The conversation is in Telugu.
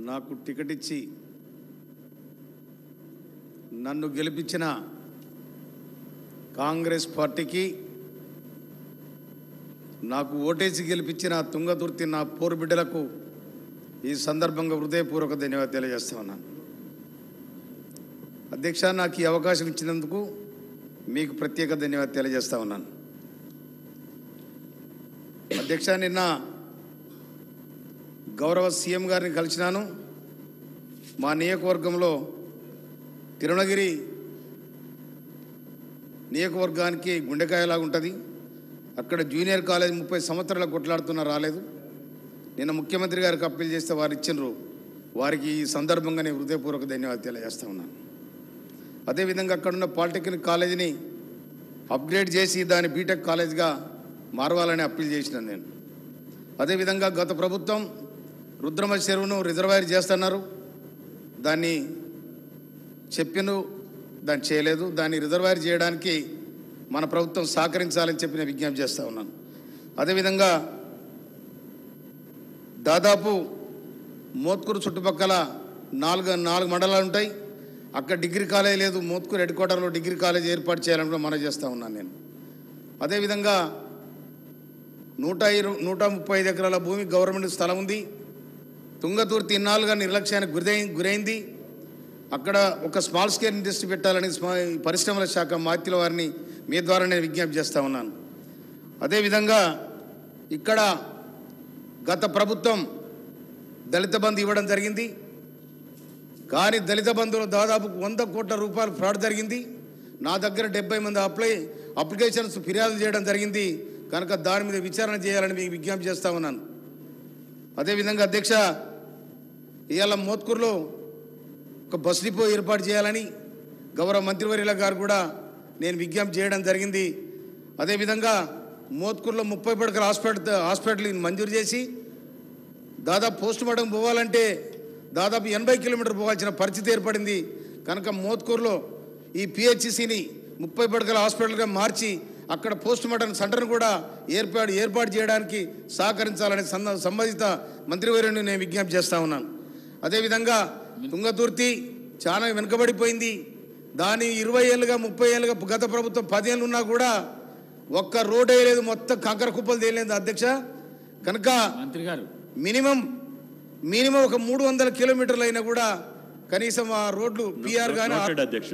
నాకు టికెట్ ఇచ్చి నన్ను గెలిపించిన కాంగ్రెస్ పార్టీకి, నాకు ఓటేసి గెలిపించిన తుంగతుర్తి నా పోరు బిడ్డలకు ఈ సందర్భంగా హృదయపూర్వక ధన్యవాదాలు తెలియజేస్తా ఉన్నాను. అధ్యక్ష, నాకు ఈ అవకాశం ఇచ్చినందుకు మీకు ప్రత్యేక ధన్యవాదాలు తెలియజేస్తా ఉన్నాను. అధ్యక్ష, నిన్న గౌరవ సీఎం గారిని కలిసినాను. మా నియోజకవర్గంలో తిరుమలగిరి నియోజకవర్గానికి గుండెకాయలాగా ఉంటుంది. అక్కడ జూనియర్ కాలేజ్ 30 సంవత్సరాల కొట్లాడుతున్నా రాలేదు. నిన్న ముఖ్యమంత్రి గారికి అప్పీల్ చేస్తే వారు ఇచ్చినారు. వారికి ఈ సందర్భంగా నేను హృదయపూర్వక ధన్యవాదాలు తెలియజేస్తా ఉన్నాను. అదేవిధంగా అక్కడున్న పాలిటెక్నిక్ కాలేజీని అప్గ్రేడ్ చేసి దాన్ని బీటెక్ కాలేజ్గా మారవాలని అప్పీల్ చేసినాను నేను. అదేవిధంగా గత ప్రభుత్వం రుద్రమ చెరువును రిజర్వాయర్ చేస్తున్నారు. దాన్ని చెప్పిను, దాన్ని చేయలేదు. దాన్ని రిజర్వాయర్ చేయడానికి మన ప్రభుత్వం సహకరించాలని చెప్పి నేను విజ్ఞప్తి చేస్తూ ఉన్నాను. అదేవిధంగా దాదాపు మోత్కూరు చుట్టుపక్కల నాలుగు మండలాలు ఉంటాయి. అక్కడ డిగ్రీ కాలేజ్ లేదు. మోత్కూరు హెడ్ క్వార్టర్లో డిగ్రీ కాలేజ్ ఏర్పాటు చేయాలని కూడా మనం చేస్తూ ఉన్నాను నేను. అదేవిధంగా 135 ఎకరాల భూమి గవర్నమెంట్ స్థలం ఉంది. తుంగతుర్తి ఇన్నాళ్ళుగా నిర్లక్ష్యానికి గురైంది. అక్కడ ఒక స్మాల్ స్కేల్ ఇండస్ట్రీ పెట్టాలని పరిశ్రమల శాఖ మాత్యుల వారిని మీ ద్వారా నేను విజ్ఞప్తి చేస్తూ ఉన్నాను. అదేవిధంగా ఇక్కడ గత ప్రభుత్వం దళిత బంధు ఇవ్వడం జరిగింది. కానీ దళిత బంధువులు దాదాపు 100 కోట్ల రూపాయలు ఫ్రాడ్ జరిగింది. నా దగ్గర 70 మంది అప్లికేషన్స్ ఫిర్యాదు చేయడం జరిగింది. కనుక దాని మీద విచారణ చేయాలని మీకు విజ్ఞప్తి చేస్తూ ఉన్నాను. అదేవిధంగా అధ్యక్ష, ఇవాళ మోత్కూరులో ఒక బస్ డిపో ఏర్పాటు చేయాలని గౌరవ మంత్రివర్యుల గారు కూడా నేను విజ్ఞప్తి చేయడం జరిగింది. అదేవిధంగా మోత్కూరులో 30 పడకల హాస్పిటల్ని మంజూరు చేసి దాదాపు పోస్ట్ మార్టం పోవాలంటే దాదాపు 80 కిలోమీటర్లు పోవాల్సిన పరిస్థితి ఏర్పడింది. కనుక మోత్కూరులో ఈ పిహెచ్సిని 30 పడకల హాస్పిటల్గా మార్చి అక్కడ పోస్ట్ మార్టం సెంటర్ను కూడా ఏర్పాటు చేయడానికి సహకరించాలని సంబంధిత మంత్రివర్యుని నేను విజ్ఞప్తి చేస్తూ ఉన్నాను. అదేవిధంగా తుంగతుర్తి చాలా వెనుకబడిపోయింది. దాని 20 ఏళ్ళుగా 30 ఏళ్ళుగా గత ప్రభుత్వం 10 ఏళ్ళు ఉన్నా కూడా ఒక్క రోడ్ వేయలేదు, మొత్తం కంకర కుప్పలు తేలేదు అధ్యక్ష. కనుక మంత్రి గారు మినిమం ఒక 300 కిలోమీటర్లు అయినా కూడా కనీసం ఆ రోడ్లు పిఆర్ కానీ అధ్యక్ష